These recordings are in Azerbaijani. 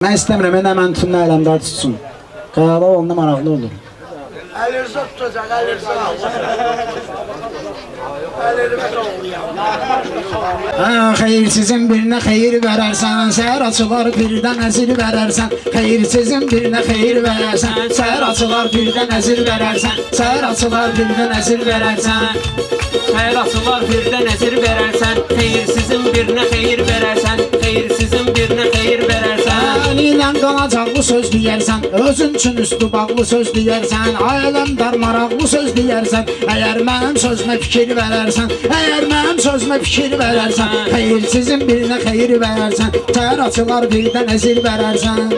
Ben istemiyorum, hemen tümle elemdar tutsun. Kayada olunda maraqlı olur. Əlirsə tutacaq, əlirsə. Əlirmə Ha, xeyirsizin birine xeyir verersen, seher açılar birden ezil verersen. Xeyirsizin birine xeyir verersen, seher açılar birden ezil verersen. Seher açılar birden ezil verersen. Xeyr açılar birdən əzir verərsən, xeyirsizin birinə xeyir verərsən, xeyirsizin birinə xeyir verərsən. Əlinlə qanacaqlı söz deyərsən, özün üçün üstü bağlı söz deyərsən, ailəmdar maraqlı söz deyərsən, əgər mənim sözümə fikir verərsən, əgər mənim sözümə fikir verərsən, xeyirsizin birinə xeyir verərsən, səhər açılar birdən əzir verərsən.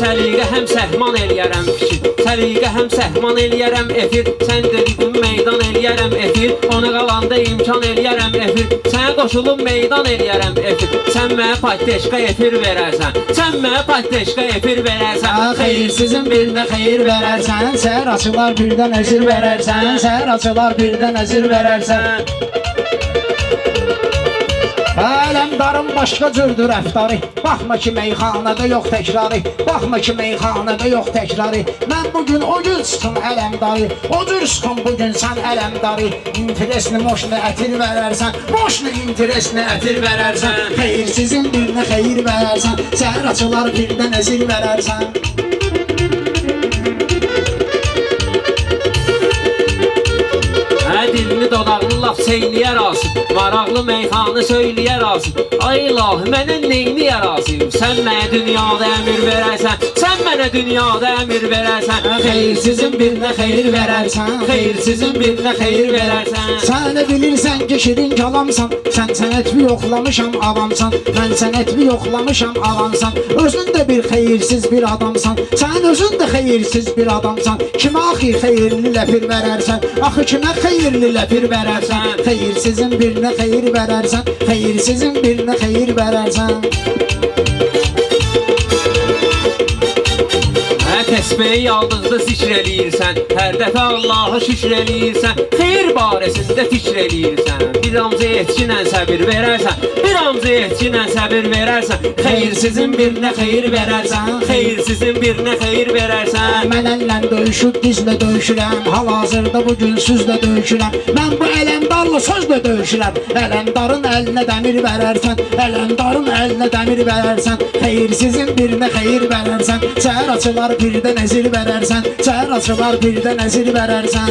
Səliqə həm səhman eləyərəm fikir, səliqə həm səhman eləyərəm efir, sən dedin meydan eləyərəm efir, ona qalanda imkan eləyərəm efir, sənə qoşulub meydan eləyərəm efir, sən mənə patdeşqa efir verərsən, sən mənə patdeşqa efir verərsən. Xeyirsizin birinə xeyir verərsən, səhər açılar birdən əzir verərsən, səhər açılar birdən əzir verərsən. Aləmdarın başqa cürdür rəftarı, baxma ki meyxanədə yox təkrarı, baxma ki meyxanədə yox təkrarı. Mən bugün o gün çıxın ələmdarı, o cür çıxın bugün sən ələmdarı. İnteresini moşunu ətir verərsən, moşunu interesini ətir verərsən. Xeyirsizin birinə xeyir verərsən, səhər açılar birdən əzir verərsən. Dilini dodaqlı laf seyləyər asın, maraqlı meyxanı söyləyər asın. Ay ilahi, mənə neyini yarasın? Sən mənə dünyada əmir verərsən, sən mənə dünyada əmir verərsən. Xeyirsizin birinə xeyir verərsən, xeyirsizin birinə xeyir verərsən. Sən də bilirsən ki şirin kalamsan, sən sənətmi yoxlamışam avamsan, mən sənətmi yoxlamışam avamsan. Özün də bir xeyirsiz bir adamsan, sən özün də xeyirsiz bir adamsan. Kimə axı xeyirli ləpir verərsən, axı kimə xeyirli ləpir verərsən. Xeyirsizin birinə xeyir verərsən, xeyirsizin birinə xeyir verərsən. Təsbehi aldıqda zikr eləyirsən, hər dəfə Allah'a şükr eləyirsən, xeyir barəsində fikr eləyirsən. Bir amca etkinlə səbir verərsən, bir amca etkinlə səbir verərsən. Xeyirsizin birinə xeyir verərsən, xeyirsizin birinə xeyir verərsən. Mən əllə döyüşüb dizlə döyüşürəm, hal-hazırda bugün süzlə döyüşürəm. Mən bu ələmdarla sözlə döyüşürəm. Ələmdarın əlinə dəmir verərsən, ələmdarın əlinə dəmir verərsən. Xeyirsizin birinə xeyir verərsən, səhər açılar birdən əzir verərsən, səhər açılar birdən əzir verərsən.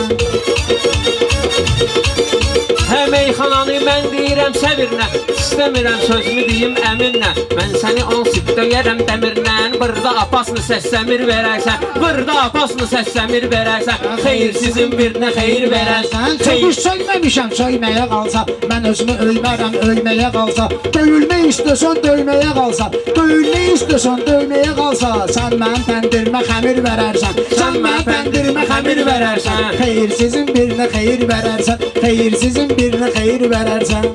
Hə meyxananı mən deyirəm səbirlə, istəmirəm sözümü deyim əminlə. Mən səni ansip döyərəm dəmirlə, burada apasını səsləmir verərsən, burada apasını səsləmir verərsən. Xeyirsizin birinə xeyir verərsən. Çöküş söyməmişəm söyməyə qalsa, mən özümü ölmərəm ölməyə qalsa. Döyülmək istəsən döyməyə qalsa, döyülmək istəsən döyməyə qalsa. Sən mənim pəndirmə xəmir verərsən, sən mənim pəndirmə xəmir verərsən. Xeyirsizin birinə xeyir verərsən, xeyirsizin birinə xeyir verərsən.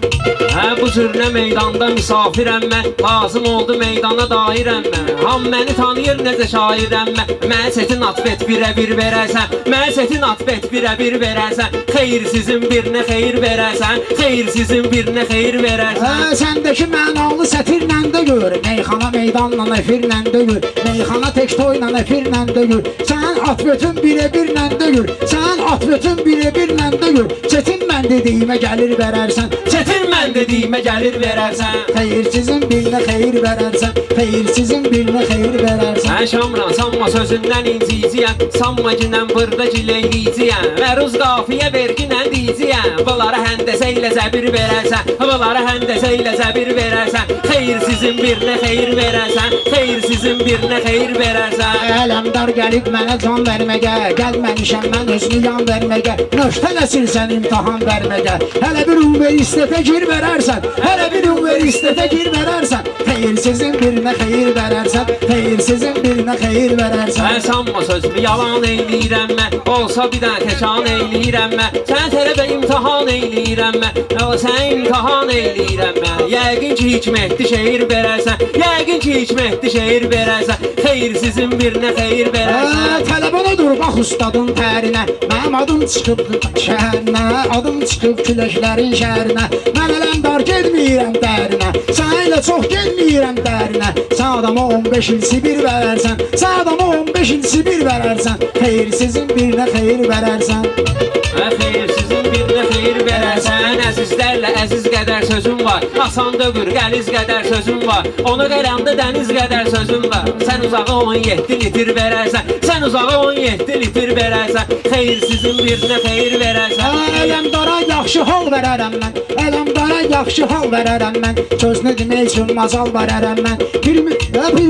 Hə bu cürünə meydanda misafirəm mən, lazım oldu meydana dairəm mən. Ham məni tanıyır necə şairəm mən, mən setin atbet birə-bir verərsən, mən setin atbet birə-bir verərsən. Xeyirsizin birinə xeyir verərsən, xeyirsizin birinə xeyir verərsən. Səndəki mənalı sətirlə də gör, meyxana meydanla efirlə də gör, meyxana tekstoyla efirlə də gör. Sən atbetin birə-birlə də gör, sən atbetin birə-birlə də gör. Çetin mən dediyimə gəlir verərsən, çetin mən dediyimə gəlir verərsən. Xeyirsizin birinə xeyir verərsən, xeyirsizin birinə xeyir verərsən. Mən şamran, sanma sözündən inciyiciyəm, sanma ginən burada gileyliyiciyəm. Məruz qafiyə verginən diyiciyəm, bunlara həndəsə ilə zəbir verərsən, bunlara həndəsə ilə zəbir verərsən. Xeyirsizin birinə xeyir verərsən, xeyirsizin birinə xeyir verərsən. Ələmdar gəlib mənə can verməgə, gəlməmişəm mən özünü yan verməgə. Nöştələsilsən imtahan verməgə, hələ bir universitetə gir verərsən, hələ bir universitetə gir verərsən. Xeyirsizin birinə xeyir verərsən, xeyirsizin birinə xeyir verərsən. Mən sanma sözümü yalan eyləyirəm mən, olsa bir dənə təkan eyləyirəm mən. Sən tələbə imtahan eyləyirəm mən, sən imtahan eyləyirəm mən. Yəqin ki hikmətli şeir verərsən, yəqin ki hikmətli şeir verərsən. Xeyirsizin birinə xeyir verərsən. Tələbana dur bax ustadın tərinə, mənim adım çıxıb şəhərinə, adım çıxıb ki küləklərin şəhərinə. Mən Ələmdar getmirəm dərinə, sən elə çox getmirəm dərinə. Sən adama 15 il Sibir verərsən, sən adama 15 il Sibir verərsən. Xeyirsizin birinə xeyir verərsən. Xeyirsizin birinə xeyir verərsən. Əzizlərlə əziz qədər sözüm var, asan dögür qəliz qədər sözüm var. Ona qələmdə dəniz qədər sözüm var. Sən uzağa 17 litr verərsən, sən uzağa 17 litr verərsən. Xeyirsizin birinə xeyir verərsən. Ələmdara yaxşı hal verərəm mən, Ələmdara yaxşı hal verərəm mən. Sözünü demək üçün mazal verərəm mən. Bir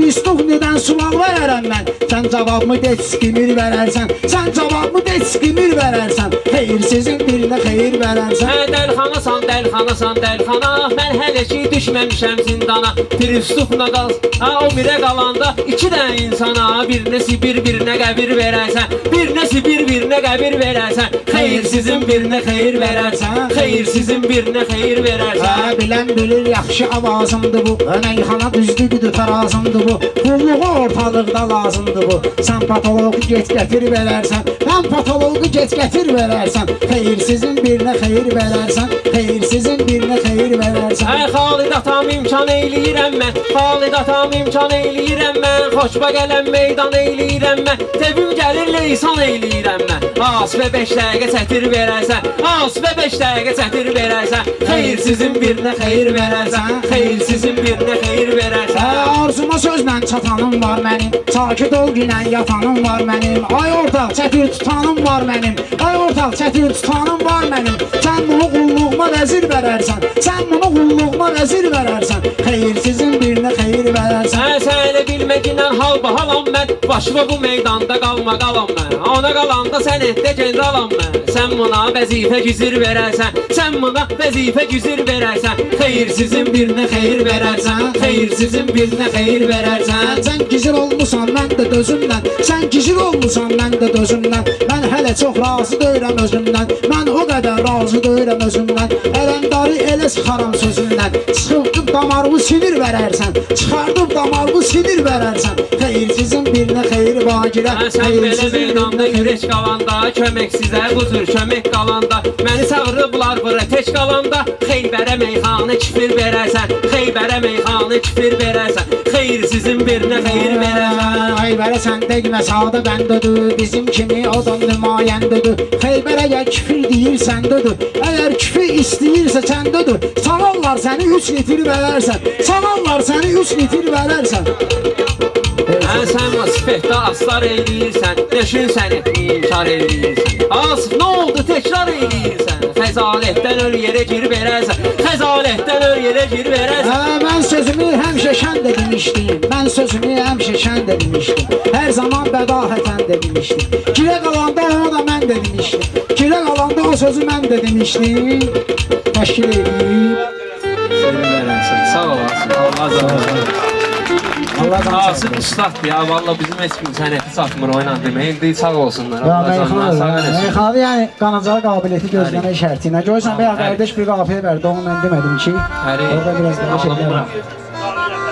üstündən sual verərəm mən. Sən cavabımı deçkimir verərsən, sən cavabımı deçkimir verərsən. Xeyirsizin birinə xeyir verərsən. Dəlxanasan, dəlxanasan, dəlxana. Mən hələ ki düşməmişəm zindana. Pirüstufla qal, o birə qalanda 2 dənə insana. Birinə Sibir, birinə qəbir verərsən. Birinə Sibir, birinə qəbir verərsən. Xeyirsizin birinə xeyir verərsən. Xeyirsizin birinə xeyir verərsən. Bilən bilir yaxşı avazımdır bu, meyxana düzdür tarazımdır bu. Qulluğu ortalıqda lazımdır bu. Sən patologu geç gətir verərsən, mən patologu geç gətir verərsən. Xeyirsizin birinə xeyir verərsən, xeyirsizin birinə xeyir verərsən. Xalid atam imkan eyləyirəm mən, Xalid atam imkan eyləyirəm mən. Xoşba gələn meydan eyləyirəm mən, tevim gəlir leysan eyləyirəm mən. Az və 5 dəqiqə çətir verərsən, az və 5 dəqiqə çətir verərsən. Xeyirsizin birinə xeyir verərsən, xeyirsizin birinə xeyir verərsən. Arzuma sözlə çatanım var mənim, sakit ol günən yatanım var mənim. Ay ortaq çətir tutanım var mənim, ay ortaq çətir tutanım var mənim. Sən bunu qulluğuma vəzir verərsən, sən bunu qulluğuma vəzir verərsən. Xeyirsizin birinə xeyir verərsən. Sən elə bilməginən hal bahalam mən, başıma bu meydanda qalma qalam mən. Ona qalanda sən etdə generalam mən. Sən buna vəzifə güzür verərsən, sən buna vəzifə güzür verərsən. Xeyirsizin birinə xeyir verərsən, xeyirsizin birinə xeyir verərsən. Sən gizir olmusan mən də dözümlə, sən gizir olmusan mən də dözümlə. Mən hələ çox razı deyirəm özümdən, mən o qədər razı deyirəm özümdən. Ələmdarı elə sıxaram sözümdən, çıxıb damarımı sinir verərsən, çıxardıb damarımı sinir verərsən. Xeyirsizin birinə xeyir bagirə, sən belə meydanda güreş qalanda, köməksizə bu cür kömək qalanda, məni çağırıblar bura tək qalanda. Xeybərə meyxanə kifir verərsən, Xeybərə meyxanə kifir verərsən. Xeyirsizin birinə xeyir verərsən. Xeybərə sən dəqmə sağda bəndədir, bizim kimi o da nümayəndədir. Xeybərə əgər kifir deyirsəndədir, əgər kifir istəyirsə səndədir. Salarlar səni 3 litr verərsən, salarlar səni 3 litr verərsən. Sən sifətdə aslar eyləyirsən, düşün səni inkar eyləyirsən. Asif, nə oldu təkrar eyləyirsən? Xəzalətdən öl yerə gir verərsən, xəzalətdən öl yerə gir verərsən. Mən sözümü həmişə şən də demişdim, mən sözümü həmişə şən də demişdim. Hər zaman bədahətən də demişdim. Girə qalanda onu da mən də demişdim. Girə qalanda o sözü mən də demişdim. Təşkil edeyim. Seni verərsən, sağ olasın, Allah canım. Asif ustad ya, valla bizim heç bir sənəti satmır oynan demək. İndi sağ olsunlar, Allah canına sağ eləsin. Meyxanı yəni qanacağı qabiliyyəti gözləmək şərti ilə. Görürsən, bəyək qardaş bir qafiyə verdi, onu mən demədim ki. Orada biraz daha şeylər var.